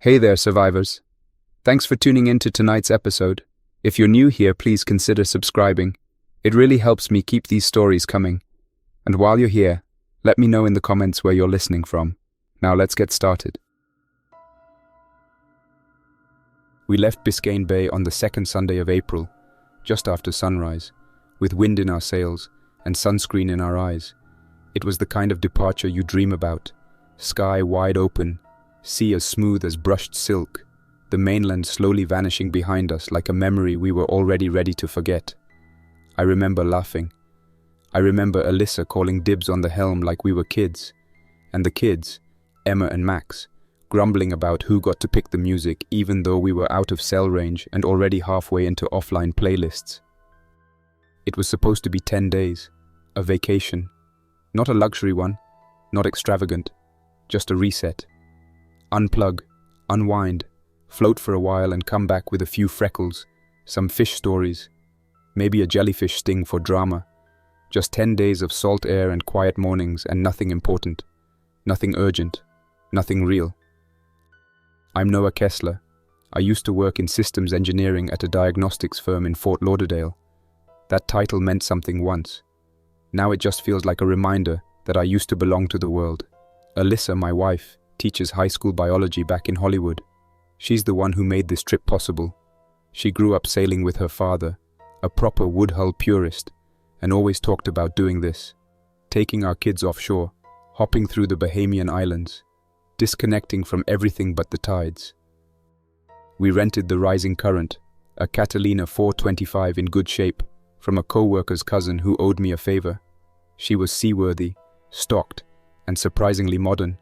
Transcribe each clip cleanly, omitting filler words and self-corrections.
Hey there, survivors. Thanks for tuning in to tonight's episode. If you're new here, please consider subscribing. It really helps me keep these stories coming. And while you're here, let me know in the comments where you're listening from. Now let's get started. We left Biscayne Bay on the second Sunday of April, just after sunrise, with wind in our sails and sunscreen in our eyes. It was the kind of departure you dream about. Sky wide open, sea as smooth as brushed silk, the mainland slowly vanishing behind us like a memory we were already ready to forget. I remember laughing. I remember Alyssa calling dibs on the helm like we were kids, and the kids, Emma and Max, grumbling about who got to pick the music even though we were out of cell range and already halfway into offline playlists. It was supposed to be 10 days, a vacation. Not a luxury one, not extravagant, just a reset. Unplug, unwind, float for a while and come back with a few freckles, some fish stories, maybe a jellyfish sting for drama. Just 10 days of salt air and quiet mornings and nothing important, nothing urgent, nothing real. I'm Noah Kessler. I used to work in systems engineering at a diagnostics firm in Fort Lauderdale. That title meant something once. Now it just feels like a reminder that I used to belong to the world. Alyssa, my wife, teaches high school biology back in Hollywood. She's the one who made this trip possible. She grew up sailing with her father, a proper wood-hull purist, and always talked about doing this, taking our kids offshore, hopping through the Bahamian Islands, disconnecting from everything but the tides. We rented the Rising Current, a Catalina 425 in good shape, from a co-worker's cousin who owed me a favor. She was seaworthy, stocked, and surprisingly modern.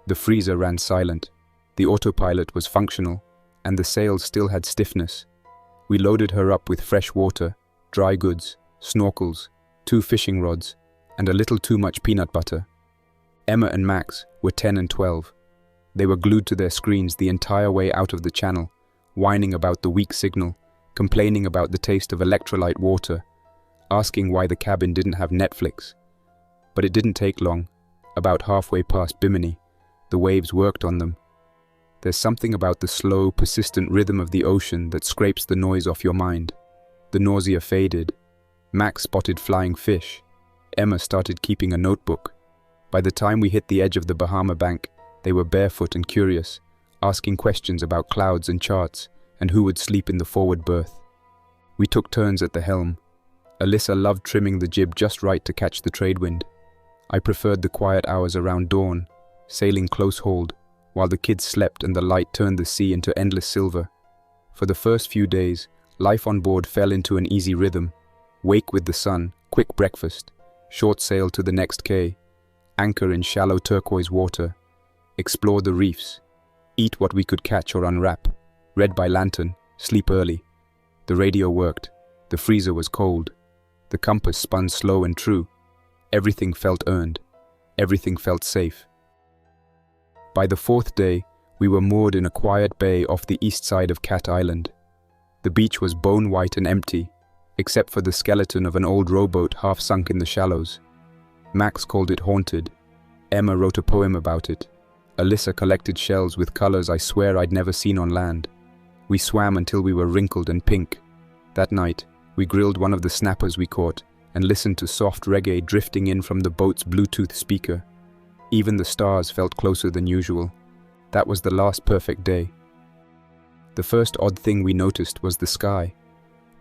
The freezer ran silent, the autopilot was functional, and the sails still had stiffness. We loaded her up with fresh water, dry goods, snorkels, 2 fishing rods, and a little too much peanut butter. Emma and Max were 10 and 12. They were glued to their screens the entire way out of the channel, whining about the weak signal, complaining about the taste of electrolyte water, asking why the cabin didn't have Netflix. But it didn't take long. About halfway past Bimini, the waves worked on them. There's something about the slow, persistent rhythm of the ocean that scrapes the noise off your mind. The nausea faded. Max spotted flying fish. Emma started keeping a notebook. By the time we hit the edge of the Bahama bank, they were barefoot and curious, asking questions about clouds and charts and who would sleep in the forward berth. We took turns at the helm. Alyssa loved trimming the jib just right to catch the trade wind. I preferred the quiet hours around dawn, sailing close-hauled, while the kids slept and the light turned the sea into endless silver. For the first few days, life on board fell into an easy rhythm. Wake with the sun, quick breakfast, short sail to the next quay, anchor in shallow turquoise water, explore the reefs, eat what we could catch or unwrap, read by lantern, sleep early. The radio worked, the freezer was cold, the compass spun slow and true. Everything felt earned, everything felt safe. By the 4th day, we were moored in a quiet bay off the east side of Cat Island. The beach was bone-white and empty, except for the skeleton of an old rowboat half sunk in the shallows. Max called it haunted. Emma wrote a poem about it. Alyssa collected shells with colors I swear I'd never seen on land. We swam until we were wrinkled and pink. That night, we grilled one of the snappers we caught and listened to soft reggae drifting in from the boat's Bluetooth speaker. Even the stars felt closer than usual. That was the last perfect day. The first odd thing we noticed was the sky,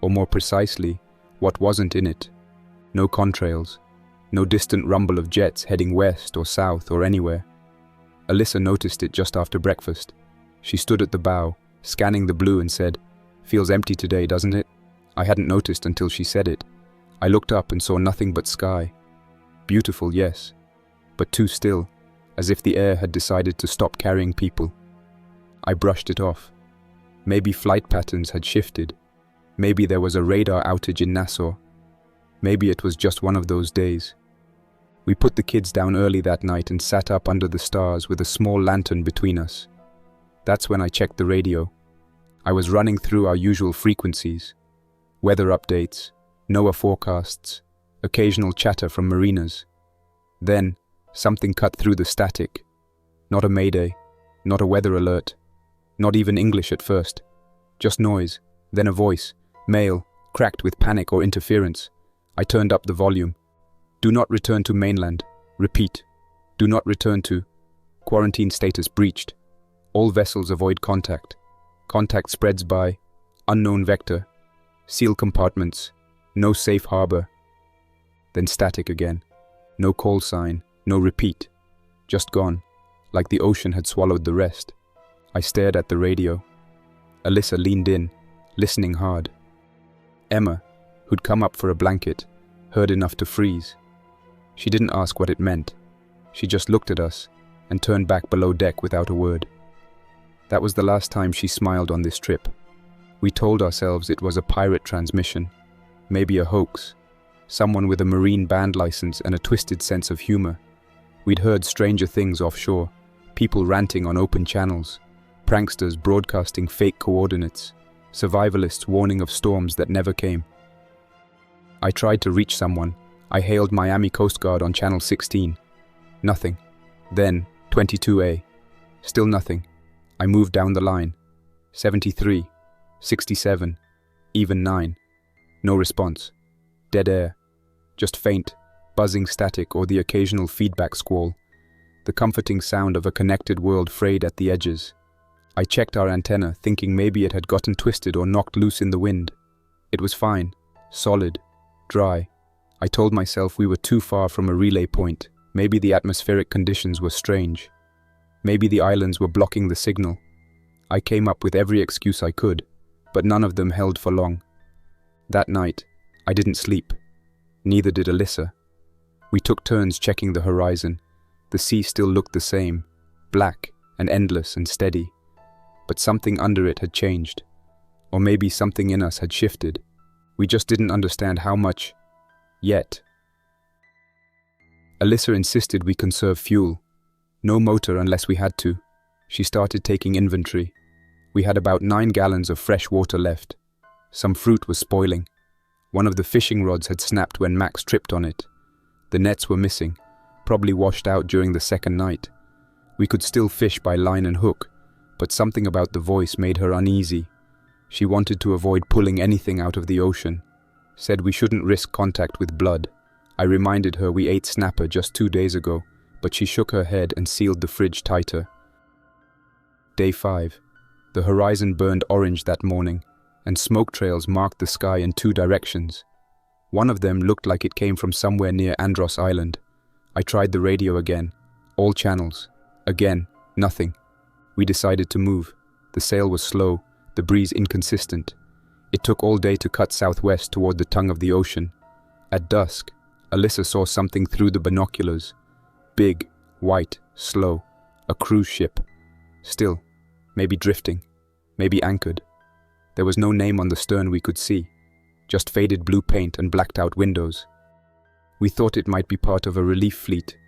or more precisely, what wasn't in it. No contrails, no distant rumble of jets heading west or south or anywhere. Alyssa noticed it just after breakfast. She stood at the bow, scanning the blue and said, "Feels empty today, doesn't it?" I hadn't noticed until she said it. I looked up and saw nothing but sky. Beautiful, yes, but too still, as if the air had decided to stop carrying people. I brushed it off. Maybe flight patterns had shifted. Maybe there was a radar outage in Nassau. Maybe it was just one of those days. We put the kids down early that night and sat up under the stars with a small lantern between us. That's when I checked the radio. I was running through our usual frequencies. Weather updates, NOAA forecasts, occasional chatter from marinas. Then, something cut through the static. Not a mayday, not a weather alert, Not even English at first. Just noise, then a voice, male, cracked with panic or interference. I turned up the volume. Do not return to mainland. Repeat. Do not return to. Quarantine status breached. All vessels avoid contact. Contact spreads by. Unknown vector. Seal compartments. No safe harbor. Then static again. No call sign. No repeat. Just gone. Like the ocean had swallowed the rest. I stared at the radio. Alyssa leaned in, listening hard. Emma, who'd come up for a blanket, heard enough to freeze. She didn't ask what it meant. She just looked at us and turned back below deck without a word. That was the last time she smiled on this trip. We told ourselves it was a pirate transmission, maybe a hoax, someone with a marine band license and a twisted sense of humor. We'd heard stranger things offshore, people ranting on open channels, pranksters broadcasting fake coordinates, survivalists warning of storms that never came. I tried to reach someone. I hailed Miami Coast Guard on Channel 16. Nothing. Then 22A. Still nothing. I moved down the line. 73, 67, even 9. No response. Dead air. Just faint, buzzing static or the occasional feedback squall. The comforting sound of a connected world frayed at the edges. I checked our antenna, thinking maybe it had gotten twisted or knocked loose in the wind. It was fine, solid, dry. I told myself we were too far from a relay point. Maybe the atmospheric conditions were strange. Maybe the islands were blocking the signal. I came up with every excuse I could, but none of them held for long. That night, I didn't sleep. Neither did Alyssa. We took turns checking the horizon. The sea still looked the same, black and endless and steady. But something under it had changed. Or maybe something in us had shifted. We just didn't understand how much. Yet. Alyssa insisted we conserve fuel. No motor unless we had to. She started taking inventory. We had about 9 gallons of fresh water left. Some fruit was spoiling. One of the fishing rods had snapped when Max tripped on it. The nets were missing, probably washed out during the second night. We could still fish by line and hook, but something about the voice made her uneasy. She wanted to avoid pulling anything out of the ocean. Said we shouldn't risk contact with blood. I reminded her we ate snapper just 2 days ago, but she shook her head and sealed the fridge tighter. Day 5. The horizon burned orange that morning, and smoke trails marked the sky in 2 directions. One of them looked like it came from somewhere near Andros Island. I tried the radio again. All channels. Again, nothing. We decided to move. The sail was slow, the breeze inconsistent. It took all day to cut southwest toward the tongue of the ocean. At dusk, Alyssa saw something through the binoculars. Big, white, slow. A cruise ship. Still, maybe drifting, maybe anchored. There was no name on the stern we could see, just faded blue paint and blacked out windows. We thought it might be part of a relief fleet,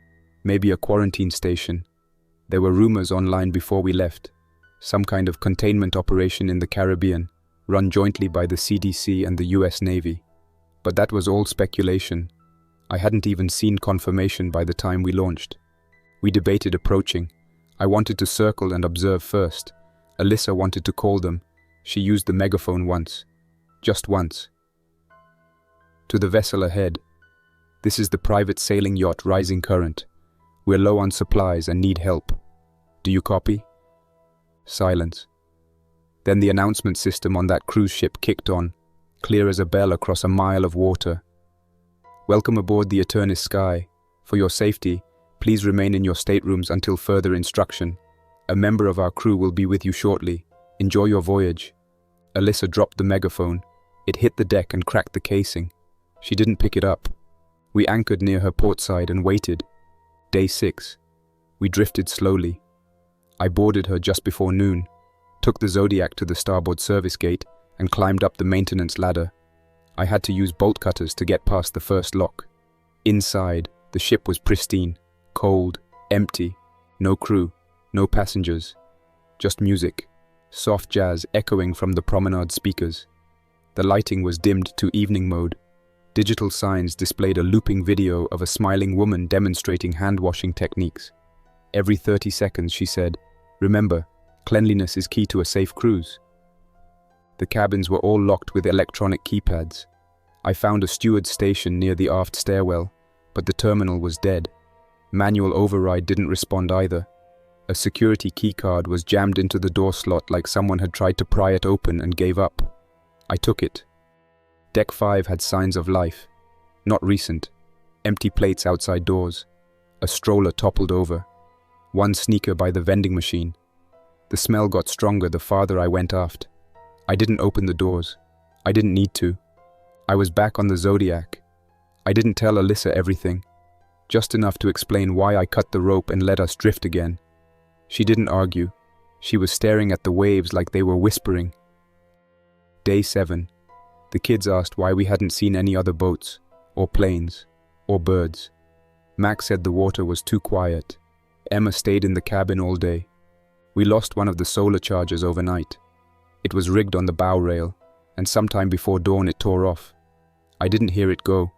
maybe a quarantine station. There were rumors online before we left, some kind of containment operation in the Caribbean, run jointly by the CDC and the US Navy. But that was all speculation. I hadn't even seen confirmation by the time we launched. We debated approaching. I wanted to circle and observe first. Alyssa wanted to call them. She used the megaphone once. Just once. To the vessel ahead. This is the private sailing yacht Rising Current. We're low on supplies and need help. Do you copy? Silence. Then the announcement system on that cruise ship kicked on, clear as a bell across a mile of water. Welcome aboard the Eternis Sky. For your safety, please remain in your staterooms until further instruction. A member of our crew will be with you shortly. Enjoy your voyage. Alyssa dropped the megaphone. It hit the deck and cracked the casing. She didn't pick it up. We anchored near her portside and waited. Day 6. We drifted slowly. I boarded her just before noon, took the Zodiac to the starboard service gate, and climbed up the maintenance ladder. I had to use bolt cutters to get past the first lock. Inside, the ship was pristine, cold, empty, no crew, no passengers, just music, soft jazz echoing from the promenade speakers. The lighting was dimmed to evening mode. Digital signs displayed a looping video of a smiling woman demonstrating hand-washing techniques. Every 30 seconds she said, "Remember, Cleanliness is key to a safe cruise. The cabins were all locked with electronic keypads. I found a steward's station near the aft stairwell, but the terminal was dead. Manual override didn't respond either. A security keycard was jammed into the door slot like someone had tried to pry it open and gave up. I took it. Deck 5 had signs of life. Not recent. Empty plates outside doors. A stroller toppled over. One sneaker by the vending machine. The smell got stronger the farther I went aft. I didn't open the doors. I didn't need to. I was back on the Zodiac. I didn't tell Alyssa everything. Just enough to explain why I cut the rope and let us drift again. She didn't argue. She was staring at the waves like they were whispering. Day 7. The kids asked why we hadn't seen any other boats, or planes, or birds. Max said the water was too quiet. Emma stayed in the cabin all day. We lost one of the solar chargers overnight. It was rigged on the bow rail, and sometime before dawn it tore off. I didn't hear it go.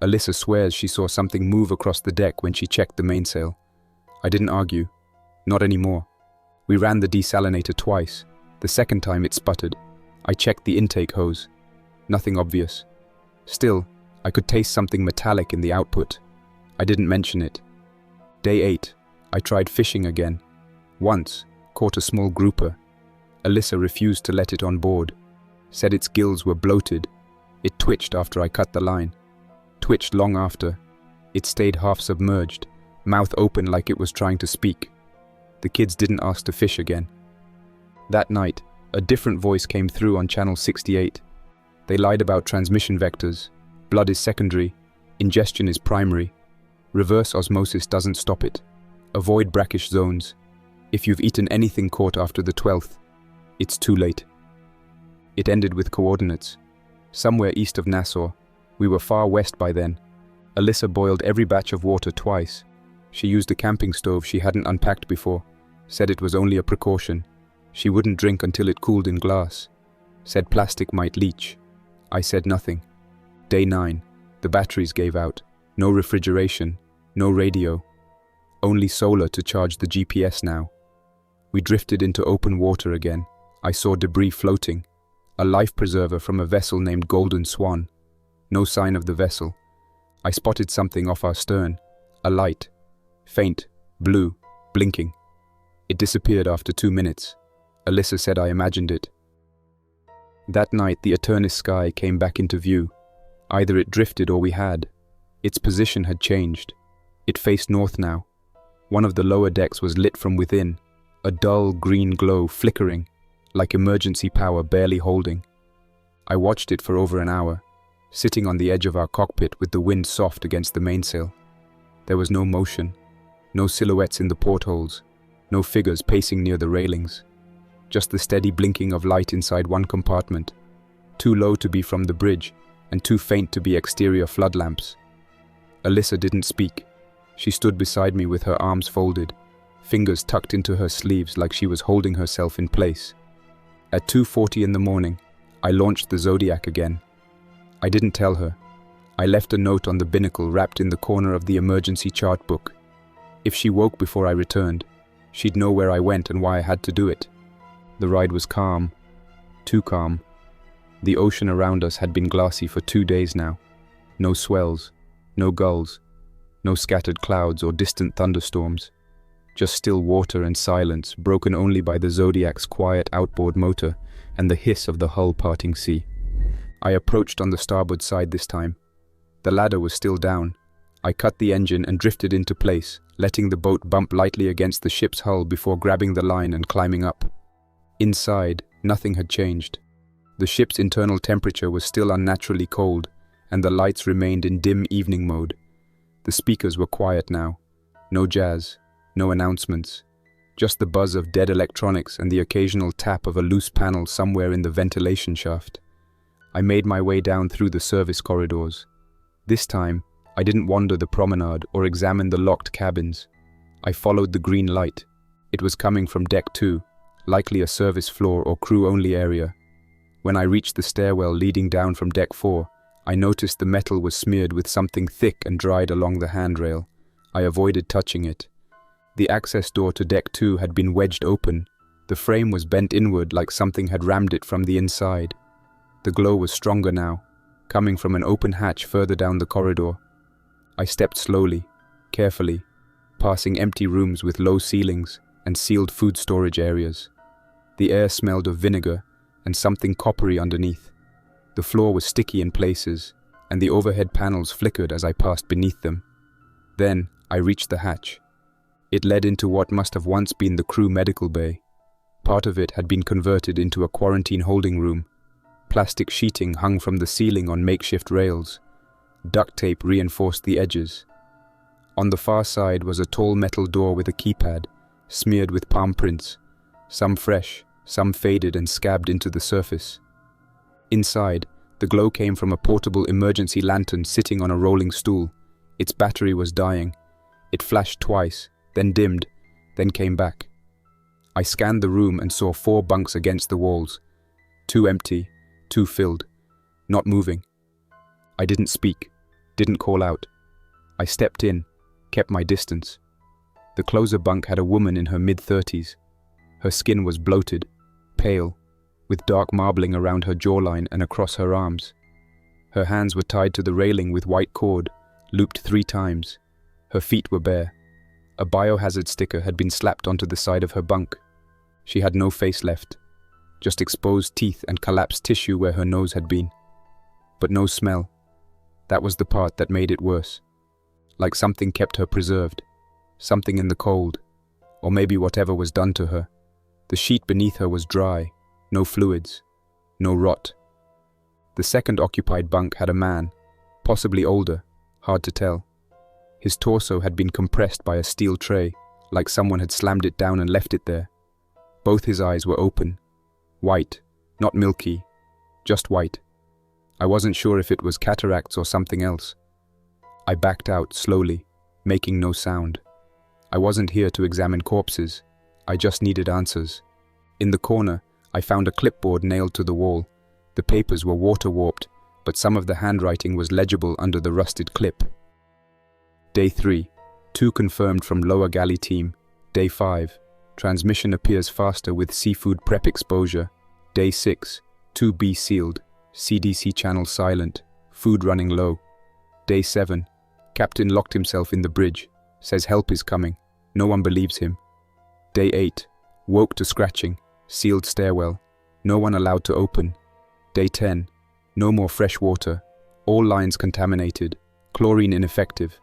Alyssa swears she saw something move across the deck when she checked the mainsail. I didn't argue. Not anymore. We ran the desalinator twice. The second time it sputtered. I checked the intake hose. Nothing obvious. Still, I could taste something metallic in the output. I didn't mention it. Day 8. I tried fishing again. Once, caught a small grouper. Alyssa refused to let it on board. Said its gills were bloated. It twitched after I cut the line. Twitched long after. It stayed half submerged, mouth open like it was trying to speak. The kids didn't ask to fish again. That night, a different voice came through on channel 68. They lied about transmission vectors. Blood is secondary. Ingestion is primary. Reverse osmosis doesn't stop it. Avoid brackish zones. If you've eaten anything caught after the 12th, it's too late. It ended with coordinates. Somewhere east of Nassau. We were far west by then. Alyssa boiled every batch of water twice. She used a camping stove she hadn't unpacked before. Said it was only a precaution. She wouldn't drink until it cooled in glass. Said plastic might leach. I said nothing. Day 9. The batteries gave out. No refrigeration. No radio. Only solar to charge the GPS now. We drifted into open water again. I saw debris floating. A life preserver from a vessel named Golden Swan. No sign of the vessel. I spotted something off our stern. A light. Faint, blue, blinking. It disappeared after 2 minutes. Alyssa said I imagined it. That night the Eternis Sky came back into view. Either it drifted or we had. Its position had changed. It faced north now. One of the lower decks was lit from within. A dull green glow flickering, like emergency power barely holding. I watched it for over an hour, sitting on the edge of our cockpit with the wind soft against the mainsail. There was no motion. No silhouettes in the portholes, no figures pacing near the railings. Just the steady blinking of light inside one compartment, too low to be from the bridge and too faint to be exterior flood lamps. Alyssa didn't speak. She stood beside me with her arms folded, fingers tucked into her sleeves like she was holding herself in place. At 2:40 in the morning, I launched the Zodiac again. I didn't tell her. I left a note on the binnacle wrapped in the corner of the emergency chart book. If she woke before I returned, she'd know where I went and why I had to do it. The ride was calm. Too calm. The ocean around us had been glassy for 2 days now. No swells, no gulls, no scattered clouds or distant thunderstorms. Just still water and silence, broken only by the Zodiac's quiet outboard motor and the hiss of the hull parting sea. I approached on the starboard side this time. The ladder was still down. I cut the engine and drifted into place, letting the boat bump lightly against the ship's hull before grabbing the line and climbing up. Inside, nothing had changed. The ship's internal temperature was still unnaturally cold, and the lights remained in dim evening mode. The speakers were quiet now. No jazz, no announcements. Just the buzz of dead electronics and the occasional tap of a loose panel somewhere in the ventilation shaft. I made my way down through the service corridors. This time, I didn't wander the promenade or examine the locked cabins. I followed the green light. It was coming from deck 2, likely a service floor or crew-only area. When I reached the stairwell leading down from deck 4, I noticed the metal was smeared with something thick and dried along the handrail. I avoided touching it. The access door to deck 2 had been wedged open, The frame was bent inward like something had rammed it from the inside. The glow was stronger now, coming from an open hatch further down the corridor. I stepped slowly, carefully, passing empty rooms with low ceilings and sealed food storage areas. The air smelled of vinegar and something coppery underneath. The floor was sticky in places, and the overhead panels flickered as I passed beneath them. Then I reached the hatch. It led into what must have once been the crew medical bay. Part of it had been converted into a quarantine holding room. Plastic sheeting hung from the ceiling on makeshift rails. Duct tape reinforced the edges. On the far side was a tall metal door with a keypad, smeared with palm prints, some fresh, some faded and scabbed into the surface. Inside, the glow came from a portable emergency lantern sitting on a rolling stool. Its battery was dying. It flashed twice, then dimmed, then came back. I scanned the room and saw 4 bunks against the walls. 2 empty, 2 filled, not moving. I didn't speak, didn't call out. I stepped in, kept my distance. The closer bunk had a woman in her mid-30s. Her skin was bloated, pale, with dark marbling around her jawline and across her arms. Her hands were tied to the railing with white cord, looped 3 times. Her feet were bare. A biohazard sticker had been slapped onto the side of her bunk. She had no face left, just exposed teeth and collapsed tissue where her nose had been. But no smell. That was the part that made it worse. Like something kept her preserved. Something in the cold. Or maybe whatever was done to her. The sheet beneath her was dry. No fluids. No rot. The second occupied bunk had a man, possibly older, hard to tell. His torso had been compressed by a steel tray, like someone had slammed it down and left it there. Both his eyes were open. White, not milky, just white. I wasn't sure if it was cataracts or something else. I backed out slowly, making no sound. I wasn't here to examine corpses. I just needed answers. In the corner, I found a clipboard nailed to the wall. The papers were water-warped, but some of the handwriting was legible under the rusted clip. Day 3. 2 confirmed from lower galley team. Day 5. Transmission appears faster with seafood prep exposure. Day 6. 2B sealed. CDC channel silent. Food running low. Day 7. Captain locked himself in the bridge. Says help is coming. No one believes him. Day 8. Woke to scratching. Sealed stairwell. No one allowed to open. Day 10. No more fresh water. All lines contaminated. Chlorine ineffective.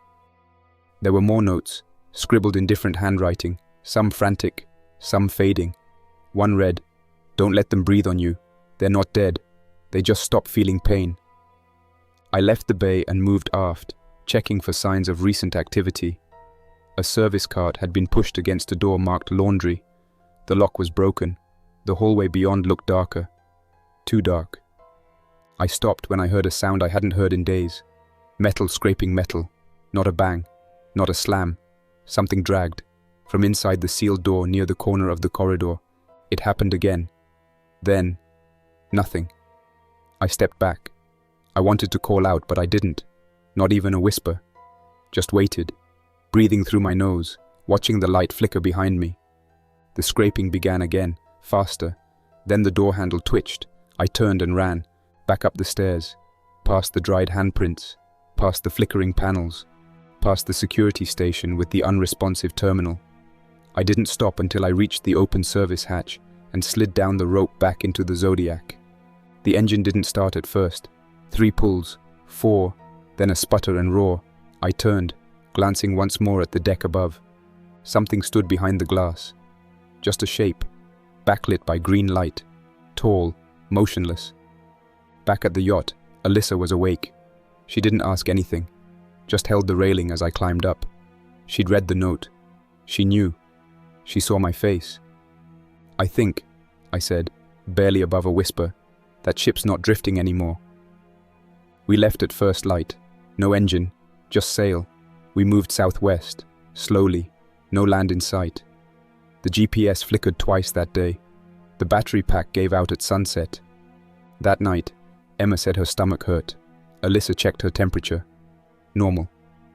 There were more notes, scribbled in different handwriting, some frantic, some fading. One read, "Don't let them breathe on you. They're not dead. They just stop feeling pain." I left the bay and moved aft, checking for signs of recent activity. A service cart had been pushed against a door marked laundry. The lock was broken. The hallway beyond looked darker. Too dark. I stopped when I heard a sound I hadn't heard in days. Metal scraping metal. Not a bang. Not a slam. Something dragged. From inside the sealed door near the corner of the corridor. It happened again. Then, nothing. I stepped back. I wanted to call out, but I didn't. Not even a whisper. Just waited, breathing through my nose, watching the light flicker behind me. The scraping began again, faster. Then the door handle twitched. I turned and ran, back up the stairs, past the dried handprints, past the flickering panels, past the security station with the unresponsive terminal. I didn't stop until I reached the open service hatch and slid down the rope back into the Zodiac. The engine didn't start at first. 3 pulls, 4, then a sputter and roar. I turned, glancing once more at the deck above. Something stood behind the glass. Just a shape, backlit by green light, tall, motionless. Back at the yacht, Alyssa was awake. She didn't ask anything, just held the railing as I climbed up. She'd read the note. She knew. She saw my face. "I think," I said, barely above a whisper, "that ship's not drifting anymore." We left at first light. No engine, just sail. We moved southwest, slowly, no land in sight. The GPS flickered twice that day. The battery pack gave out at sunset. That night, Emma said her stomach hurt. Alyssa checked her temperature. Normal.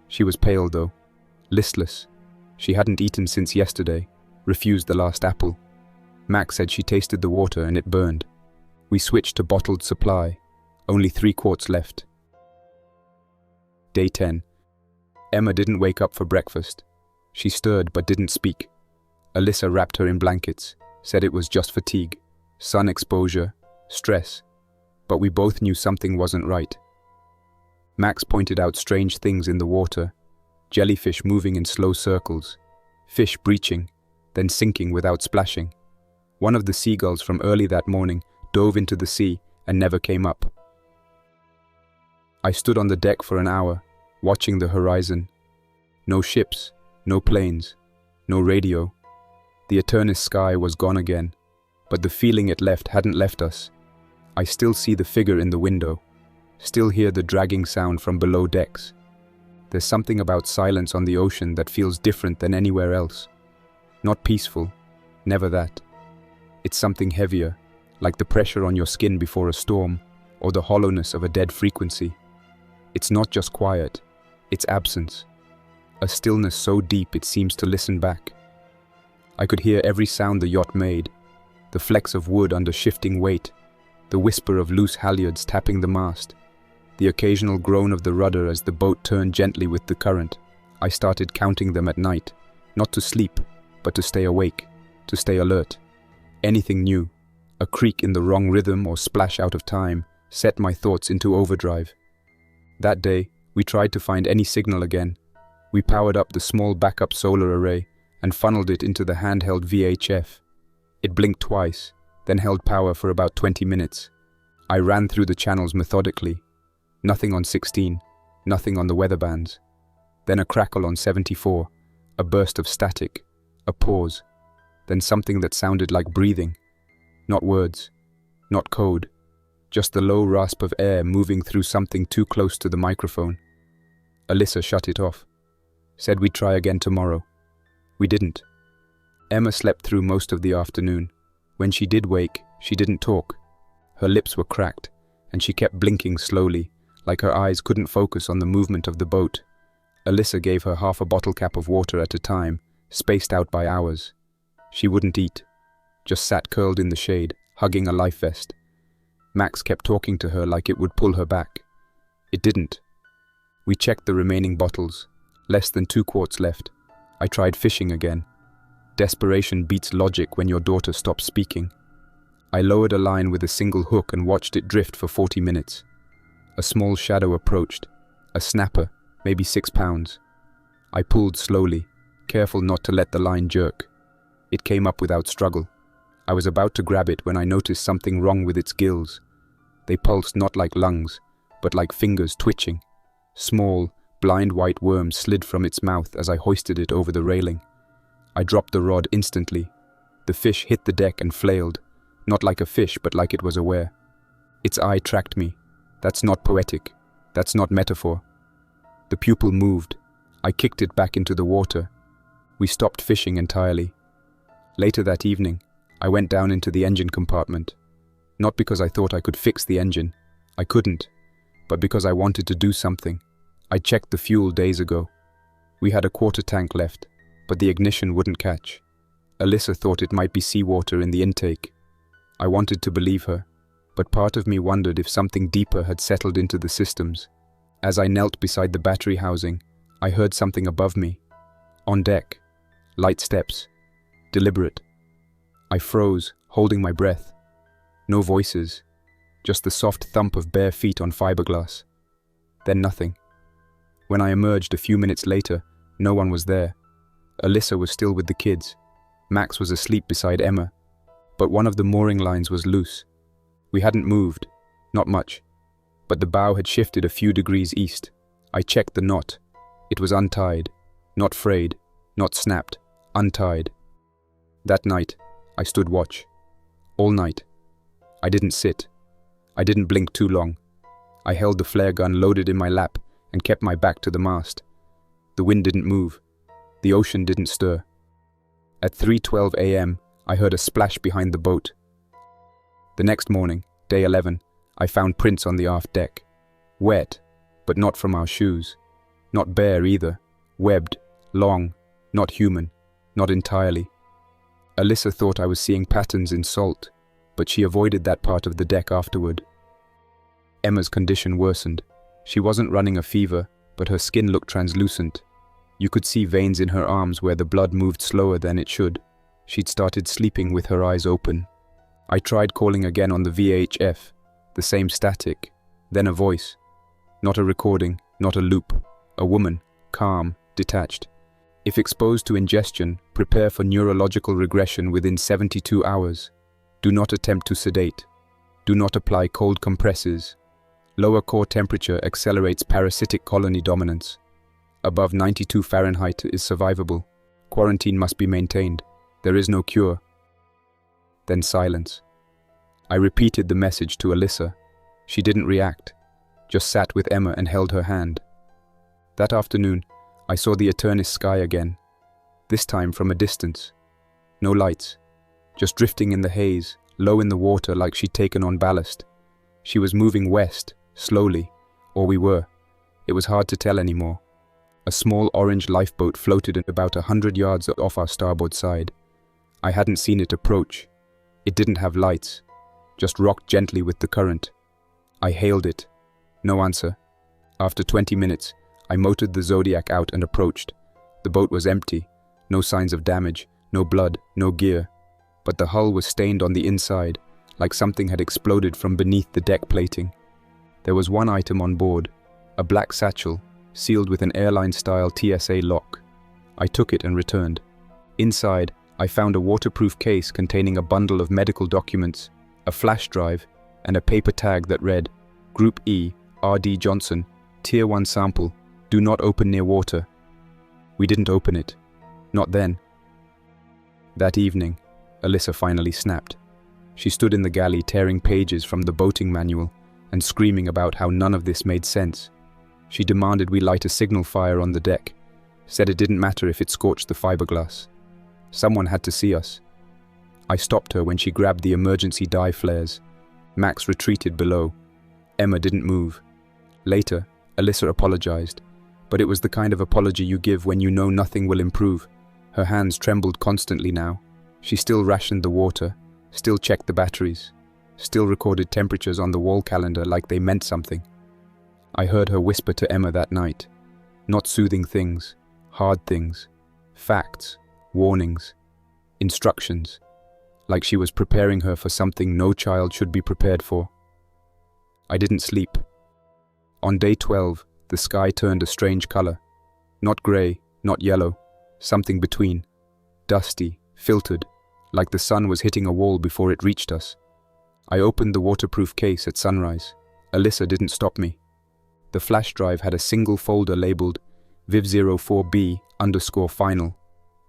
She was pale though, listless. She hadn't eaten since yesterday, refused the last apple. Max said she tasted the water and it burned. We switched to bottled supply. Only 3 quarts left. Day 10. Emma didn't wake up for breakfast. She stirred but didn't speak. Alyssa wrapped her in blankets, said it was just fatigue, sun exposure, stress. But we both knew something wasn't right. Max pointed out strange things in the water. Jellyfish moving in slow circles. Fish breaching, then sinking without splashing. One of the seagulls from early that morning dove into the sea and never came up. I stood on the deck for an hour, watching the horizon. No ships, no planes, no radio. The Eternis Sky was gone again, but the feeling it left hadn't left us. I still see the figure in the window, still hear the dragging sound from below decks. There's something about silence on the ocean that feels different than anywhere else. Not peaceful, never that. It's something heavier, like the pressure on your skin before a storm, or the hollowness of a dead frequency. It's not just quiet, it's absence. A stillness so deep it seems to listen back. I could hear every sound the yacht made, the flecks of wood under shifting weight, the whisper of loose halyards tapping the mast, the occasional groan of the rudder as the boat turned gently with the current. I started counting them at night, not to sleep, but to stay awake, to stay alert. Anything new, a creak in the wrong rhythm or splash out of time, set my thoughts into overdrive. That day, we tried to find any signal again. We powered up the small backup solar array and funneled it into the handheld VHF. It blinked twice, then held power for about 20 minutes. I ran through the channels methodically. Nothing on 16, nothing on the weather bands. Then a crackle on 74, a burst of static, a pause, then something that sounded like breathing. Not words, not code, just the low rasp of air moving through something too close to the microphone. Alyssa shut it off, said we'd try again tomorrow. We didn't. Emma slept through most of the afternoon. When she did wake, she didn't talk. Her lips were cracked, and she kept blinking slowly, like her eyes couldn't focus on the movement of the boat. Alyssa gave her half a bottle cap of water at a time, spaced out by hours. She wouldn't eat, just sat curled in the shade, hugging a life vest. Max kept talking to her like it would pull her back. It didn't. We checked the remaining bottles. Less than 2 quarts left. I tried fishing again. Desperation beats logic when your daughter stops speaking. I lowered a line with a single hook and watched it drift for 40 minutes. A small shadow approached. A snapper, maybe 6 pounds. I pulled slowly, careful not to let the line jerk. It came up without struggle. I was about to grab it when I noticed something wrong with its gills. They pulsed not like lungs, but like fingers twitching. Small, blind white worms slid from its mouth as I hoisted it over the railing. I dropped the rod instantly. The fish hit the deck and flailed, not like a fish but like it was aware. Its eye tracked me. That's not poetic. That's not metaphor. The pupil moved. I kicked it back into the water. We stopped fishing entirely. Later that evening, I went down into the engine compartment. Not because I thought I could fix the engine. I couldn't. But because I wanted to do something. I checked the fuel days ago. We had a quarter tank left, but the ignition wouldn't catch. Alyssa thought it might be seawater in the intake. I wanted to believe her, but part of me wondered if something deeper had settled into the systems. As I knelt beside the battery housing, I heard something above me. On deck. Light steps. Deliberate. I froze, holding my breath. No voices. Just the soft thump of bare feet on fiberglass. Then nothing. When I emerged a few minutes later, no one was there. Alyssa was still with the kids. Max was asleep beside Emma. But one of the mooring lines was loose. We hadn't moved. Not much. But the bow had shifted a few degrees east. I checked the knot. It was untied. Not frayed. Not snapped. Untied. That night, I stood watch. All night. I didn't sit. I didn't blink too long. I held the flare gun loaded in my lap and kept my back to the mast. The wind didn't move. The ocean didn't stir. At 3:12 a.m., I heard a splash behind the boat. The next morning, day 11, I found prints on the aft deck. Wet, but not from our shoes. Not bare either. Webbed, long, not human, not entirely. Alyssa thought I was seeing patterns in salt, but she avoided that part of the deck afterward. Emma's condition worsened. She wasn't running a fever, but her skin looked translucent. You could see veins in her arms where the blood moved slower than it should. She'd started sleeping with her eyes open. I tried calling again on the VHF, the same static, then a voice. Not a recording, not a loop. A woman, calm, detached. If exposed to ingestion, prepare for neurological regression within 72 hours. Do not attempt to sedate. Do not apply cold compresses. Lower core temperature accelerates parasitic colony dominance. Above 92 Fahrenheit is survivable. Quarantine must be maintained. There is no cure. Then silence. I repeated the message to Alyssa. She didn't react, just sat with Emma and held her hand. That afternoon, I saw the Eternis Sky again, this time from a distance. No lights, just drifting in the haze, low in the water like she'd taken on ballast. She was moving west, slowly, or we were. It was hard to tell anymore. A small orange lifeboat floated at about 100 yards off our starboard side. I hadn't seen it approach. It didn't have lights, just rocked gently with the current. I hailed it. No answer. After 20 minutes, I motored the Zodiac out and approached. The boat was empty. No signs of damage, no blood, no gear. But the hull was stained on the inside, like something had exploded from beneath the deck plating. There was one item on board, a black satchel, sealed with an airline-style TSA lock. I took it and returned. Inside, I found a waterproof case containing a bundle of medical documents, a flash drive, and a paper tag that read, Group E, R.D. Johnson, Tier 1 sample, do not open near water. We didn't open it. Not then. That evening, Alyssa finally snapped. She stood in the galley tearing pages from the boating manual and screaming about how none of this made sense. She demanded we light a signal fire on the deck, said it didn't matter if it scorched the fiberglass. Someone had to see us. I stopped her when she grabbed the emergency dye flares. Max retreated below. Emma didn't move. Later, Alyssa apologized, but it was the kind of apology you give when you know nothing will improve. Her hands trembled constantly now. She still rationed the water, still checked the batteries, still recorded temperatures on the wall calendar like they meant something. I heard her whisper to Emma that night. Not soothing things, hard things, facts, warnings, instructions, like she was preparing her for something no child should be prepared for. I didn't sleep. On day 12, the sky turned a strange color. Not grey, not yellow, something between. Dusty, filtered, like the sun was hitting a wall before it reached us. I opened the waterproof case at sunrise. Alyssa didn't stop me. The flash drive had a single folder labeled Viv04B_final.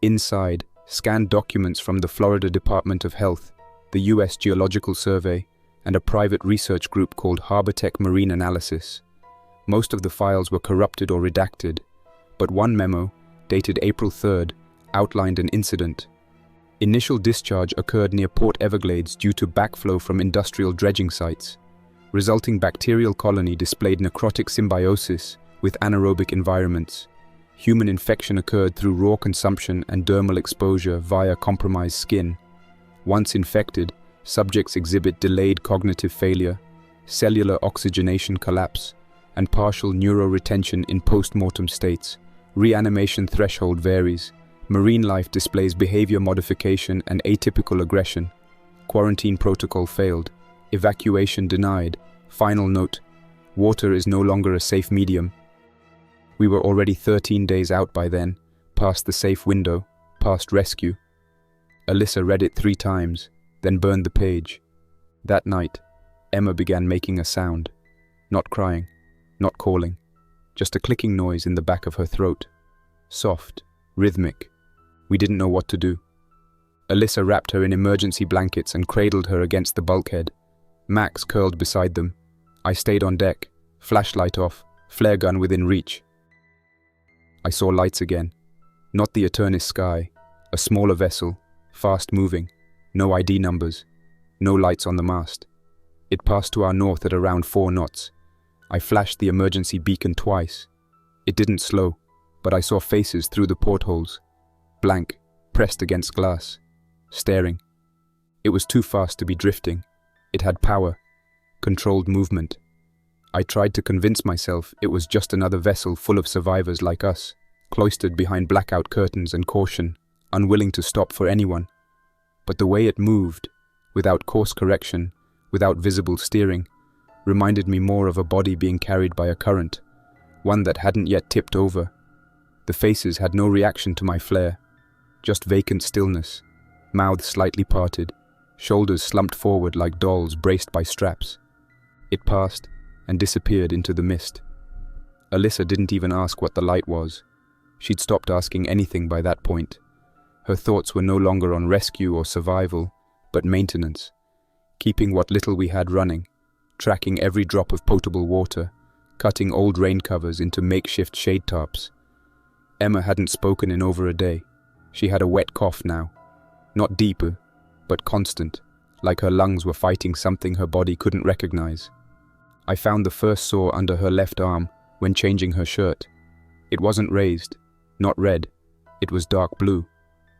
Inside, scanned documents from the Florida Department of Health, the U.S. Geological Survey, and a private research group called HarborTech Marine Analysis. Most of the files were corrupted or redacted, but one memo, dated April 3rd, outlined an incident. Initial discharge occurred near Port Everglades due to backflow from industrial dredging sites. Resulting bacterial colony displayed necrotic symbiosis with anaerobic environments. Human infection occurred through raw consumption and dermal exposure via compromised skin. Once infected, subjects exhibit delayed cognitive failure, cellular oxygenation collapse, and partial neuroretention in post-mortem states. Reanimation threshold varies. Marine life displays behavior modification and atypical aggression. Quarantine protocol failed. Evacuation denied. Final note: water is no longer a safe medium. We were already 13 days out by then, past the safe window, past rescue. Alyssa read it 3 times, then burned the page. That night, Emma began making a sound. Not crying, not calling, just a clicking noise in the back of her throat. Soft, rhythmic. We didn't know what to do. Alyssa wrapped her in emergency blankets and cradled her against the bulkhead. Max curled beside them. I stayed on deck, flashlight off, flare gun within reach. I saw lights again. Not the Eternis Sky, a smaller vessel, fast moving, no ID numbers, no lights on the mast. It passed to our north at around 4 knots. I flashed the emergency beacon twice. It didn't slow, but I saw faces through the portholes. Blank, pressed against glass. staring. It was too fast to be drifting. It had power, controlled movement. I tried to convince myself it was just another vessel full of survivors like us, cloistered behind blackout curtains and caution, unwilling to stop for anyone. But the way it moved, without course correction, without visible steering, reminded me more of a body being carried by a current, one that hadn't yet tipped over. The faces had no reaction to my flare, just vacant stillness, mouths slightly parted, shoulders slumped forward like dolls braced by straps. It passed and disappeared into the mist. Alyssa didn't even ask what the light was. She'd stopped asking anything by that point. Her thoughts were no longer on rescue or survival, but maintenance, keeping what little we had running, tracking every drop of potable water, cutting old rain covers into makeshift shade tarps. Emma hadn't spoken in over a day. She had a wet cough now, not deeper, but constant, like her lungs were fighting something her body couldn't recognize. I found the first sore under her left arm when changing her shirt. It wasn't raised, not red. It was dark blue,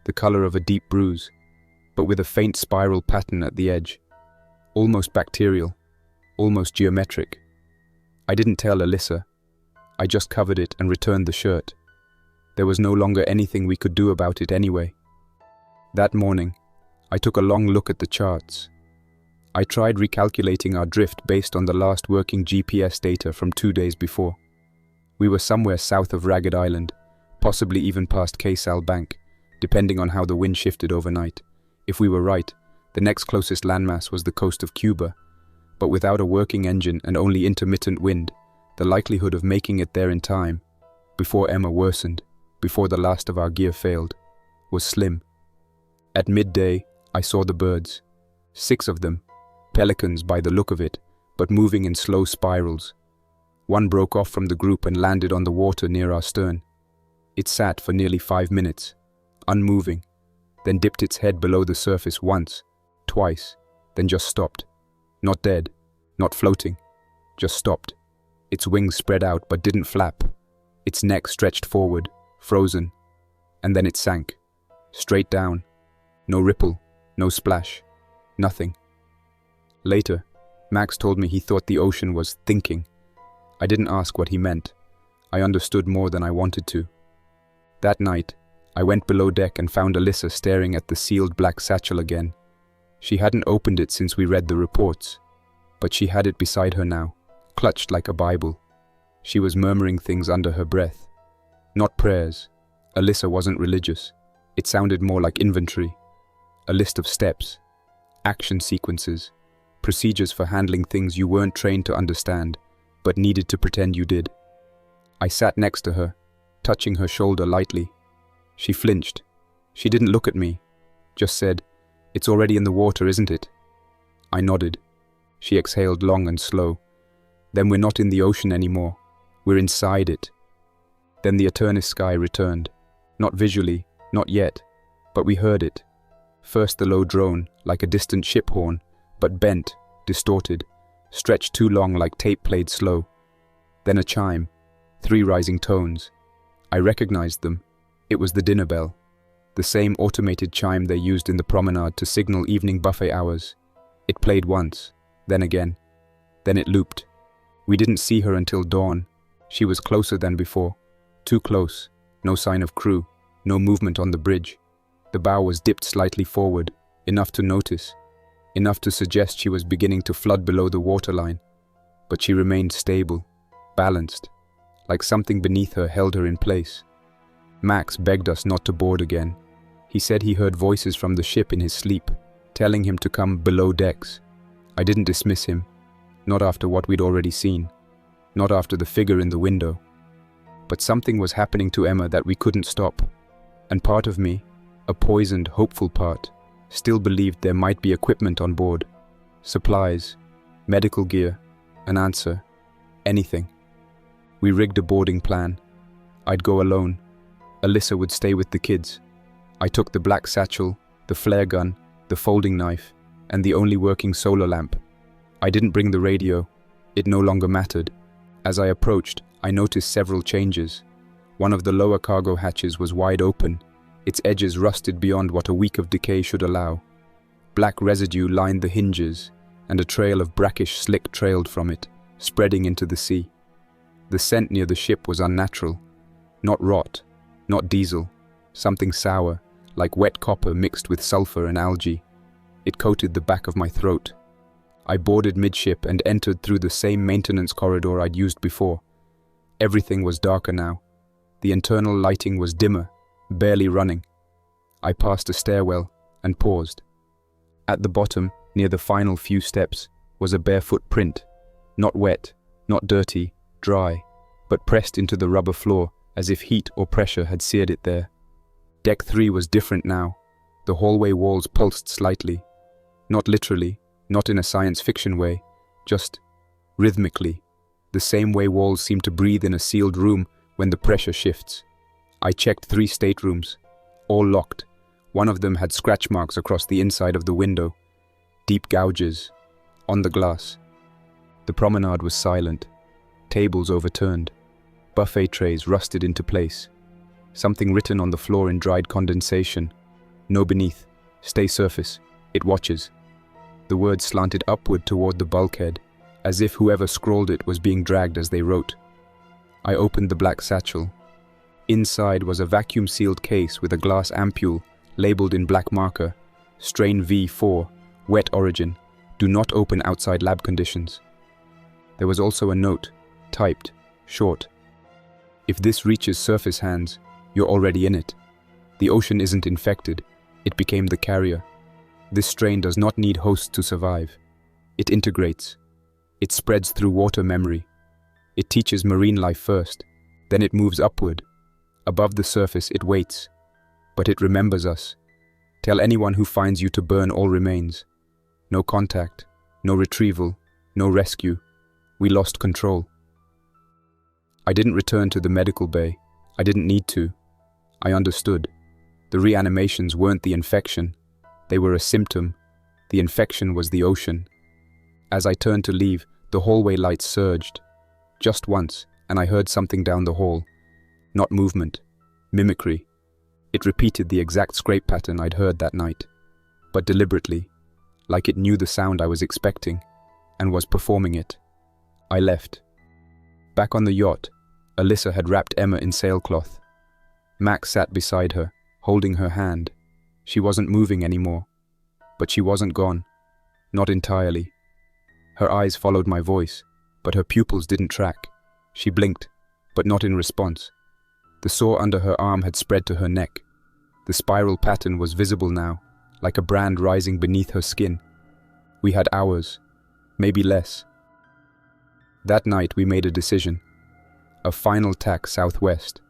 the color of a deep bruise, but with a faint spiral pattern at the edge. Almost bacterial, almost geometric. I didn't tell Alyssa. I just covered it and returned the shirt. There was no longer anything we could do about it anyway. That morning, I took a long look at the charts. I tried recalculating our drift based on the last working GPS data from 2 days before. We were somewhere south of Ragged Island, possibly even past Sal Bank, depending on how the wind shifted overnight. If we were right, the next closest landmass was the coast of Cuba, but without a working engine and only intermittent wind, the likelihood of making it there in time, before Emma worsened, before the last of our gear failed, was slim. At midday, I saw the birds. 6 of them, pelicans by the look of it, but moving in slow spirals. One broke off from the group and landed on the water near our stern. It sat for nearly 5 minutes, unmoving, then dipped its head below the surface once, twice, then just stopped. Not dead, not floating, just stopped. Its wings spread out but didn't flap. Its neck stretched forward, frozen, and then it sank, straight down. No ripple, no splash, nothing. Later, Max told me he thought the ocean was thinking. I didn't ask what he meant. I understood more than I wanted to. That night, I went below deck and found Alyssa staring at the sealed black satchel again. She hadn't opened it since we read the reports, but she had it beside her now, clutched like a Bible. She was murmuring things under her breath. Not prayers. Alyssa wasn't religious. It sounded more like inventory. A list of steps, action sequences, procedures for handling things you weren't trained to understand, but needed to pretend you did. I sat next to her, touching her shoulder lightly. She flinched. She didn't look at me, just said, "It's already in the water, isn't it?" I nodded. She exhaled long and slow. "Then we're not in the ocean anymore. We're inside it." Then the Eternis Sky returned. Not visually, not yet, but we heard it. First the low drone, like a distant ship horn, but bent, distorted, stretched too long like tape played slow. Then a chime, 3 rising tones. I recognized them. It was the dinner bell, the same automated chime they used in the promenade to signal evening buffet hours. It played once, then again. Then it looped. We didn't see her until dawn. She was closer than before. Too close. No sign of crew. No movement on the bridge. The bow was dipped slightly forward, enough to notice, enough to suggest she was beginning to flood below the waterline. But she remained stable, balanced, like something beneath her held her in place. Max begged us not to board again. He said he heard voices from the ship in his sleep, telling him to come below decks. I didn't dismiss him, not after what we'd already seen, not after the figure in the window. But something was happening to Emma that we couldn't stop, and part of me, a poisoned, hopeful part, still believed there might be equipment on board. Supplies, medical gear, an answer, anything. We rigged a boarding plan. I'd go alone. Alyssa would stay with the kids. I took the black satchel, the flare gun, the folding knife, and the only working solar lamp. I didn't bring the radio. It no longer mattered. As I approached, I noticed several changes. One of the lower cargo hatches was wide open, its edges rusted beyond what a week of decay should allow. Black residue lined the hinges, and a trail of brackish slick trailed from it, spreading into the sea. The scent near the ship was unnatural. Not rot, not diesel, something sour, like wet copper mixed with sulfur and algae. It coated the back of my throat. I boarded midship and entered through the same maintenance corridor I'd used before. Everything was darker now. The internal lighting was dimmer, barely running. I passed a stairwell and paused. At the bottom, near the final few steps, was a barefoot print. Not wet, not dirty, dry, but pressed into the rubber floor as if heat or pressure had seared it there. Deck 3 was different now. The hallway walls pulsed slightly. Not literally, not in a science fiction way, just rhythmically, the same way walls seem to breathe in a sealed room when the pressure shifts. I checked 3 staterooms, all locked. One of them had scratch marks across the inside of the window, deep gouges, on the glass. The promenade was silent, tables overturned, buffet trays rusted into place, something written on the floor in dried condensation. No beneath, stay surface, it watches. The words slanted upward toward the bulkhead, as if whoever scrawled it was being dragged as they wrote. I opened the black satchel. Inside was a vacuum-sealed case with a glass ampule labeled in black marker, strain V4, wet origin, do not open outside lab conditions. There was also a note, typed, short. If this reaches surface hands, you're already in it. The ocean isn't infected, it became the carrier. This strain does not need hosts to survive. It integrates. It spreads through water memory. It teaches marine life first, then it moves upward. Above the surface it waits, but it remembers us. Tell anyone who finds you to burn all remains. No contact, no retrieval, no rescue. We lost control. I didn't return to the medical bay. I didn't need to. I understood. The reanimations weren't the infection. They were a symptom. The infection was the ocean. As I turned to leave, the hallway lights surged. Just once, and I heard something down the hall. Not movement, mimicry. It repeated the exact scrape pattern I'd heard that night, but deliberately, like it knew the sound I was expecting, and was performing it. I left. Back on the yacht, Alyssa had wrapped Emma in sailcloth. Max sat beside her, holding her hand. She wasn't moving anymore, but she wasn't gone. Not entirely. Her eyes followed my voice, but her pupils didn't track. She blinked, but not in response. The sore under her arm had spread to her neck. The spiral pattern was visible now, like a brand rising beneath her skin. We had hours, maybe less. That night we made a decision. A final tack southwest,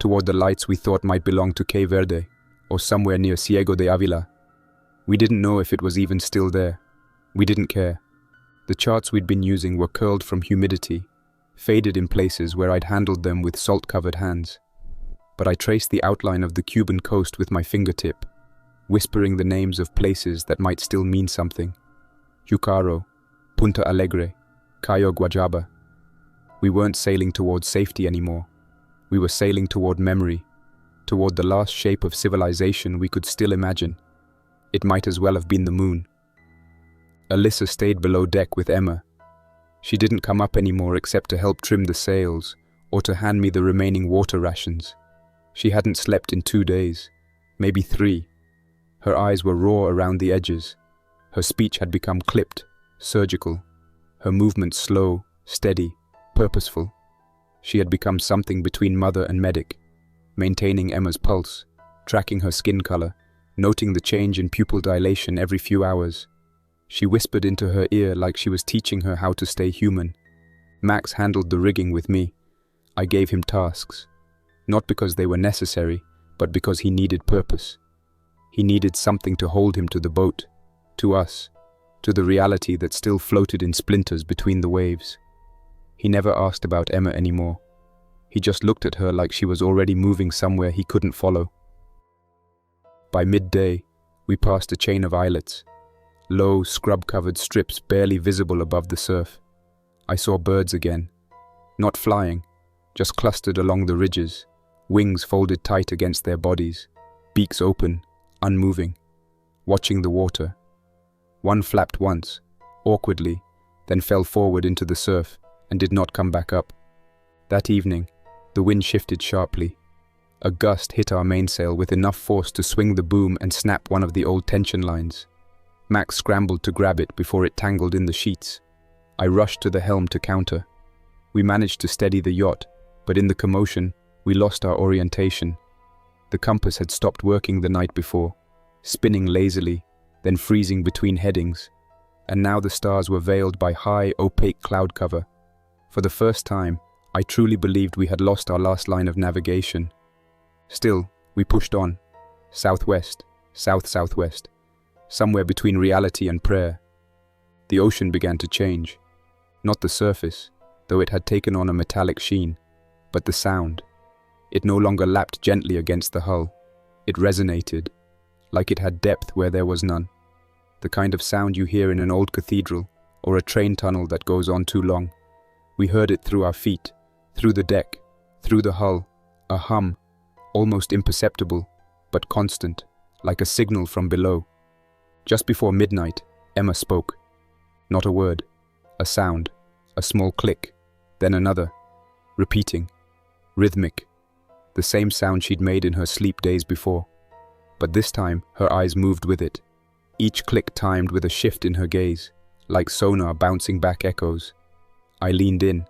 toward the lights we thought might belong to Cape Verde, or somewhere near Ciego de Avila. We didn't know if it was even still there. We didn't care. The charts we'd been using were curled from humidity, faded in places where I'd handled them with salt-covered hands. But I traced the outline of the Cuban coast with my fingertip, whispering the names of places that might still mean something. Yucaro, Punta Alegre, Cayo Guajaba. We weren't sailing toward safety anymore. We were sailing toward memory, toward the last shape of civilization we could still imagine. It might as well have been the moon. Alyssa stayed below deck with Emma. She didn't come up anymore except to help trim the sails or to hand me the remaining water rations. She hadn't slept in 2 days, maybe 3. Her eyes were raw around the edges. Her speech had become clipped, surgical. Her movements slow, steady, purposeful. She had become something between mother and medic, maintaining Emma's pulse, tracking her skin color, noting the change in pupil dilation every few hours. She whispered into her ear like she was teaching her how to stay human. Max handled the rigging with me. I gave him tasks, not because they were necessary, but because he needed purpose. He needed something to hold him to the boat, to us, to the reality that still floated in splinters between the waves. He never asked about Emma anymore. He just looked at her like she was already moving somewhere he couldn't follow. By midday, we passed a chain of islets, low, scrub-covered strips barely visible above the surf. I saw birds again, not flying, just clustered along the ridges, wings folded tight against their bodies. beaks open, unmoving, watching the water. One flapped once, awkwardly, then fell forward into the surf and did not come back up. That evening, the wind shifted sharply. A gust hit our mainsail with enough force to swing the boom and snap one of the old tension lines. Max scrambled to grab it before it tangled in the sheets. I rushed to the helm to counter. We managed to steady the yacht, but in the commotion, we lost our orientation. The compass had stopped working the night before, spinning lazily, then freezing between headings, and now the stars were veiled by high, opaque cloud cover. For the first time, I truly believed we had lost our last line of navigation. Still, we pushed on, southwest, south-southwest, somewhere between reality and prayer. The ocean began to change. Not the surface, though it had taken on a metallic sheen, but the sound. It no longer lapped gently against the hull. It resonated, like it had depth where there was none. The kind of sound you hear in an old cathedral, or a train tunnel that goes on too long. We heard it through our feet, through the deck, through the hull, a hum, almost imperceptible, but constant, like a signal from below. Just before midnight, Emma spoke. Not a word, a sound, a small click, then another, repeating, rhythmic, the same sound she'd made in her sleep days before. But this time, her eyes moved with it, each click timed with a shift in her gaze, like sonar bouncing back echoes. I leaned in.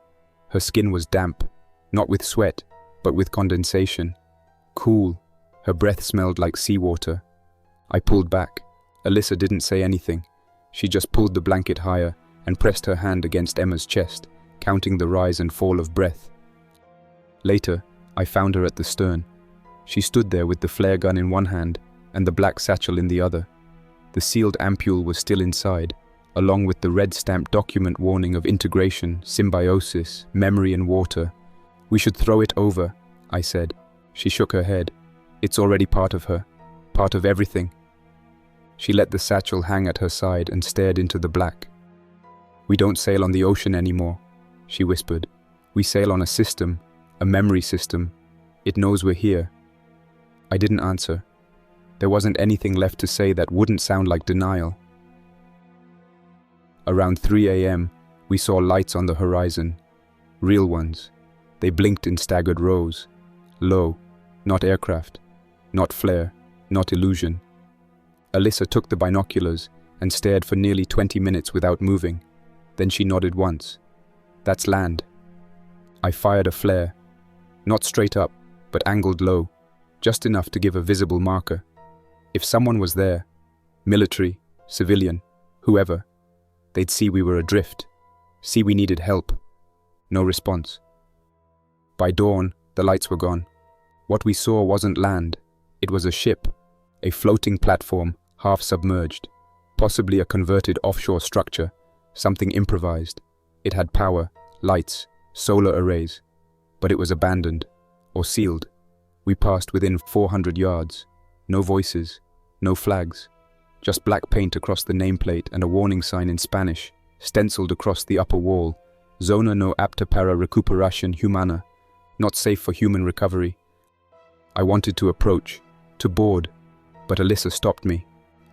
Her skin was damp, not with sweat, but with condensation. Cool. Her breath smelled like seawater. I pulled back. Alyssa didn't say anything. She just pulled the blanket higher and pressed her hand against Emma's chest, counting the rise and fall of breath. Later, I found her at the stern. She stood there with the flare gun in one hand and the black satchel in the other. The sealed ampule was still inside, along with the red-stamped document warning of integration, symbiosis, memory and water. "We should throw it over," I said. She shook her head. "It's already part of her, part of everything." She let the satchel hang at her side and stared into the black. "We don't sail on the ocean anymore," she whispered. "We sail on a system, a memory system. It knows we're here." I didn't answer. There wasn't anything left to say that wouldn't sound like denial. Around 3 a.m., we saw lights on the horizon. Real ones. They blinked in staggered rows. Low. Not aircraft. Not flare. Not illusion. Alyssa took the binoculars and stared for nearly 20 minutes without moving. Then she nodded once. "That's land." I fired a flare. Not straight up, but angled low, just enough to give a visible marker. If someone was there, military, civilian, whoever, they'd see we were adrift, see we needed help. No response. By dawn, the lights were gone. What we saw wasn't land. It was a ship, a floating platform, half submerged, possibly a converted offshore structure, something improvised. It had power, lights, solar arrays, but it was abandoned, or sealed. We passed within 400 yards. No voices, no flags, just black paint across the nameplate and a warning sign in Spanish, stenciled across the upper wall. Zona no apta para recuperación humana, not safe for human recovery. I wanted to approach, to board, but Alyssa stopped me.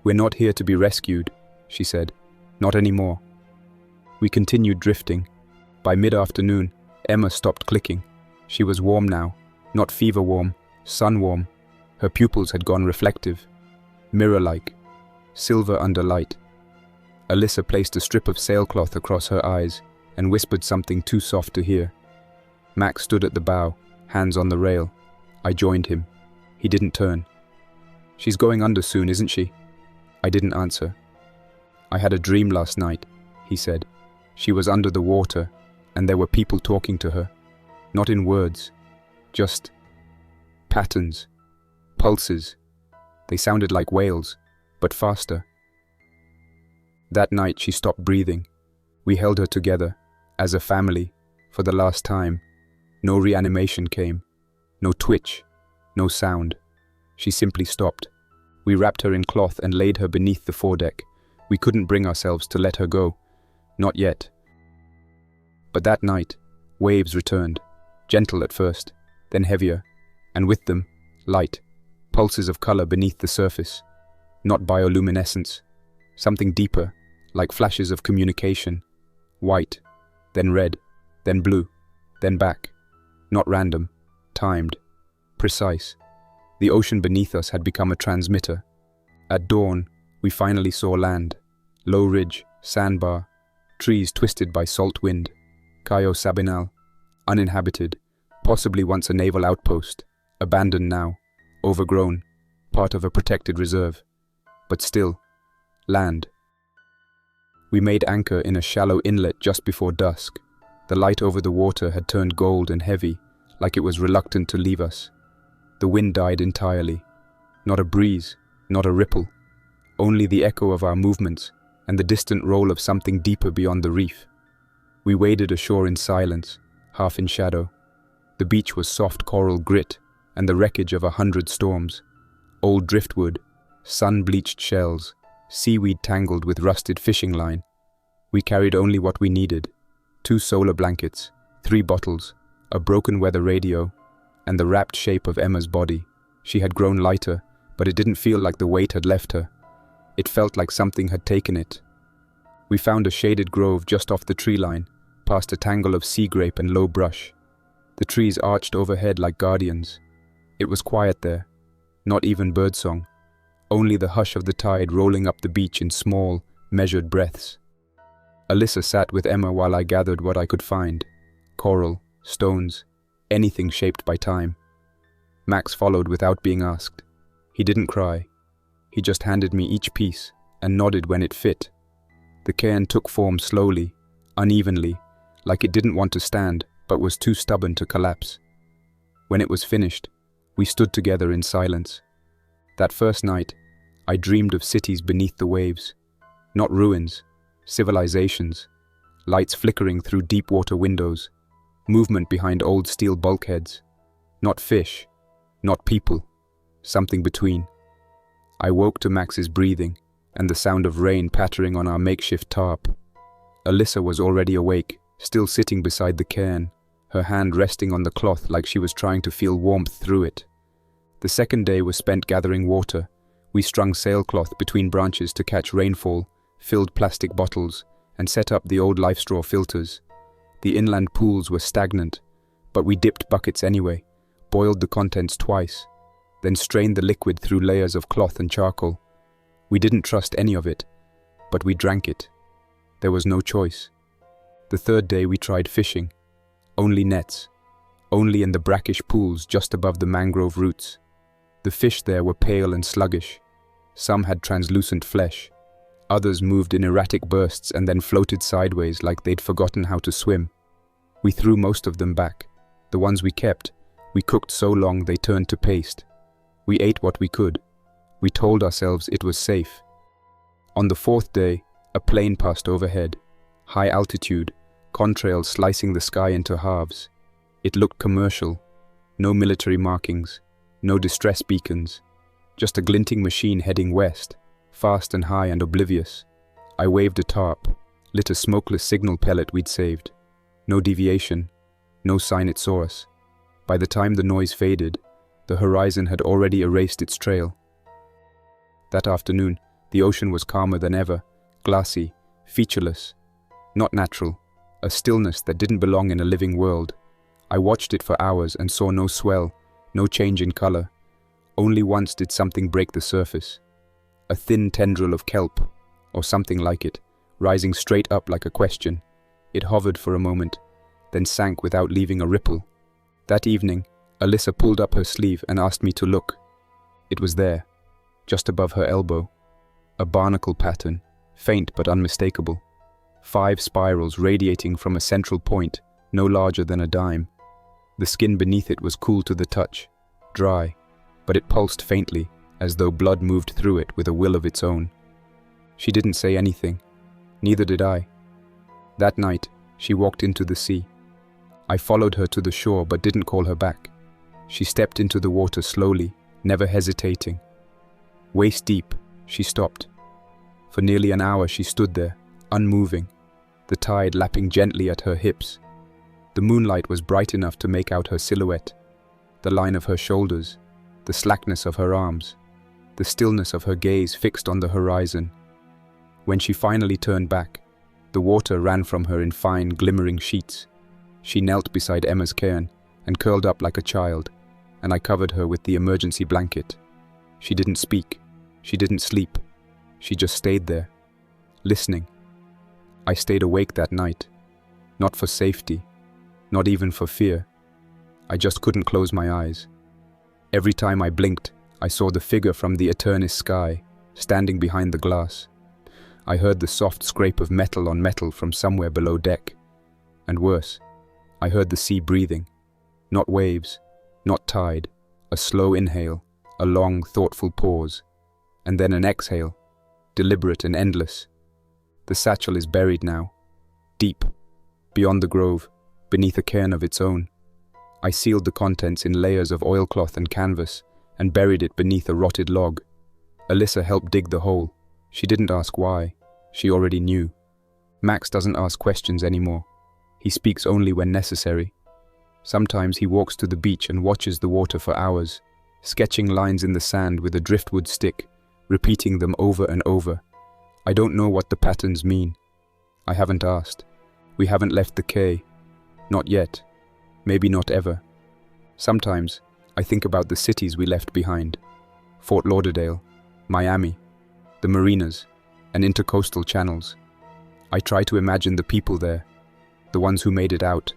"We're not here to be rescued," she said. "Not anymore." We continued drifting. By mid-afternoon, Emma stopped clicking. She was warm now, not fever warm, sun warm. Her pupils had gone reflective, mirror-like, silver under light. Alyssa placed a strip of sailcloth across her eyes and whispered something too soft to hear. Max stood at the bow, hands on the rail. I joined him. He didn't turn. "She's going under soon, isn't she?" I didn't answer. "I had a dream last night," he said. "She was under the water, and there were people talking to her. Not in words, just patterns, pulses. They sounded like wails, but faster." That night she stopped breathing. We held her together, as a family, for the last time. No reanimation came, no twitch, no sound. She simply stopped. We wrapped her in cloth and laid her beneath the foredeck. We couldn't bring ourselves to let her go. Not yet. But that night, waves returned, gentle at first, then heavier, and with them, light. pulses of color beneath the surface. Not bioluminescence. Something deeper, like flashes of communication. White, then red, then blue, then back. Not random, timed, precise. The ocean beneath us had become a transmitter. At dawn, we finally saw land. Low ridge, sandbar, trees twisted by salt wind. Cayo Sabinal, uninhabited, possibly once a naval outpost, abandoned now, overgrown, part of a protected reserve. But still, land. We made anchor in a shallow inlet just before dusk. The light over the water had turned gold and heavy, like it was reluctant to leave us. The wind died entirely. Not a breeze, not a ripple. Only the echo of our movements and the distant roll of something deeper beyond the reef. We waded ashore in silence, half in shadow. The beach was soft coral grit and the wreckage of 100 storms. Old driftwood, sun-bleached shells, seaweed tangled with rusted fishing line. We carried only what we needed. 2 solar blankets, 3 bottles, a broken weather radio, and the wrapped shape of Emma's body. She had grown lighter, but it didn't feel like the weight had left her. It felt like something had taken it. We found a shaded grove just off the tree line, past a tangle of sea grape and low brush. The trees arched overhead like guardians. It was quiet there, not even birdsong, only the hush of the tide rolling up the beach in small, measured breaths. Alyssa sat with Emma while I gathered what I could find. Coral, stones, anything shaped by time. Max followed without being asked. He didn't cry. He just handed me each piece and nodded when it fit. The cairn took form slowly, unevenly, like it didn't want to stand but was too stubborn to collapse. When it was finished, we stood together in silence. That first night, I dreamed of cities beneath the waves. Not ruins, civilizations, lights flickering through deep water windows, movement behind old steel bulkheads. Not fish, not people, something between. I woke to Max's breathing and the sound of rain pattering on our makeshift tarp. Alyssa was already awake, still sitting beside the cairn, her hand resting on the cloth like she was trying to feel warmth through it. The second day was spent gathering water. We strung sailcloth between branches to catch rainfall, filled plastic bottles, and set up the old life straw filters. The inland pools were stagnant, but we dipped buckets anyway, boiled the contents twice, then strained the liquid through layers of cloth and charcoal. We didn't trust any of it, but we drank it. There was no choice. The third day we tried fishing. Only nets, only in the brackish pools just above the mangrove roots. The fish there were pale and sluggish. Some had translucent flesh. Others moved in erratic bursts and then floated sideways like they'd forgotten how to swim. We threw most of them back. The ones we kept, we cooked so long they turned to paste. We ate what we could. We told ourselves it was safe. On the fourth day, a plane passed overhead. High altitude, contrails slicing the sky into halves. It looked commercial. No military markings, no distress beacons. Just a glinting machine heading west, fast and high and oblivious. I waved a tarp, lit a smokeless signal pellet we'd saved. No deviation, no sign it saw us. By the time the noise faded, the horizon had already erased its trail. That afternoon, the ocean was calmer than ever, glassy, featureless. Not natural, a stillness that didn't belong in a living world. I watched it for hours and saw no swell, no change in color. Only once did something break the surface. A thin tendril of kelp, or something like it, rising straight up like a question. It hovered for a moment, then sank without leaving a ripple. That evening, Alyssa pulled up her sleeve and asked me to look. It was there, just above her elbow. A barnacle pattern, faint but unmistakable. 5 spirals radiating from a central point, no larger than a dime. The skin beneath it was cool to the touch, dry, but it pulsed faintly, as though blood moved through it with a will of its own. She didn't say anything. Neither did I. That night, she walked into the sea. I followed her to the shore but didn't call her back. She stepped into the water slowly, never hesitating. Waist deep, she stopped. For nearly an hour she stood there, unmoving, the tide lapping gently at her hips. The moonlight was bright enough to make out her silhouette, the line of her shoulders, the slackness of her arms, the stillness of her gaze fixed on the horizon. When she finally turned back, the water ran from her in fine, glimmering sheets. She knelt beside Emma's cairn and curled up like a child, and I covered her with the emergency blanket. She didn't speak. She didn't sleep. She just stayed there, listening. I stayed awake that night, not for safety, not even for fear. I just couldn't close my eyes. Every time I blinked, I saw the figure from the Eternis Sky, standing behind the glass. I heard the soft scrape of metal on metal from somewhere below deck. And worse, I heard the sea breathing. Not waves, not tide, a slow inhale, a long, thoughtful pause, and then an exhale, deliberate and endless. The satchel is buried now, deep, beyond the grove, beneath a cairn of its own. I sealed the contents in layers of oilcloth and canvas and buried it beneath a rotted log. Alyssa helped dig the hole. She didn't ask why. She already knew. Max doesn't ask questions anymore. He speaks only when necessary. Sometimes he walks to the beach and watches the water for hours, sketching lines in the sand with a driftwood stick, repeating them over and over. I don't know what the patterns mean. I haven't asked. We haven't left the quay. Not yet. Maybe not ever. Sometimes, I think about the cities we left behind. Fort Lauderdale, Miami, the marinas, and intercoastal channels. I try to imagine the people there, the ones who made it out,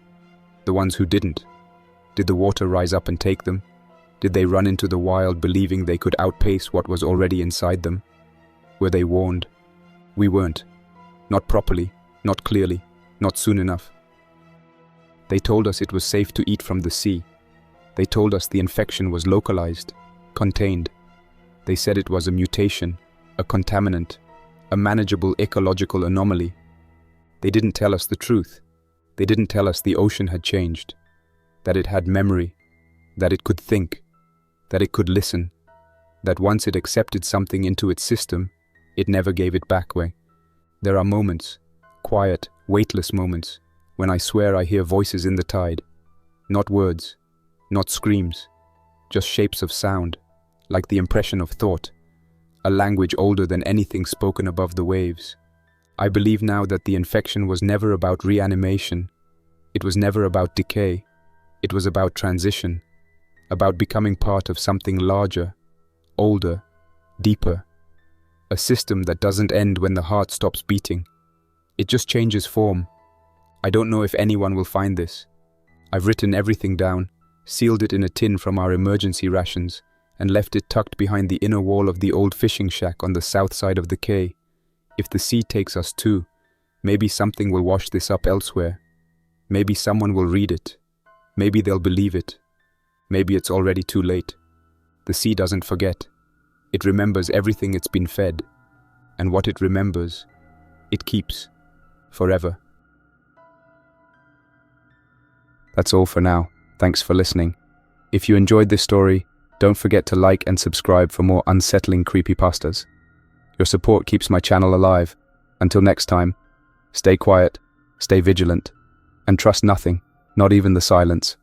the ones who didn't. Did the water rise up and take them? Did they run into the wild believing they could outpace what was already inside them? Were they warned? We weren't. Not properly, not clearly, not soon enough. They told us it was safe to eat from the sea. They told us the infection was localized, contained. They said it was a mutation, a contaminant, a manageable ecological anomaly. They didn't tell us the truth. They didn't tell us the ocean had changed, that it had memory, that it could think, that it could listen, that once it accepted something into its system, it never gave it back away. There are moments, quiet, weightless moments, when I swear I hear voices in the tide. Not words, not screams, just shapes of sound, like the impression of thought, a language older than anything spoken above the waves. I believe now that the infection was never about reanimation. It was never about decay. It was about transition, about becoming part of something larger, older, deeper. A system that doesn't end when the heart stops beating. It just changes form. I don't know if anyone will find this. I've written everything down, sealed it in a tin from our emergency rations, and left it tucked behind the inner wall of the old fishing shack on the south side of the quay. If the sea takes us too, maybe something will wash this up elsewhere. Maybe someone will read it. Maybe they'll believe it. Maybe it's already too late. The sea doesn't forget. It remembers everything it's been fed. And what it remembers, it keeps. Forever. That's all for now. Thanks for listening. If you enjoyed this story, don't forget to like and subscribe for more unsettling creepypastas. Your support keeps my channel alive. Until next time, stay quiet, stay vigilant, and trust nothing, not even the silence.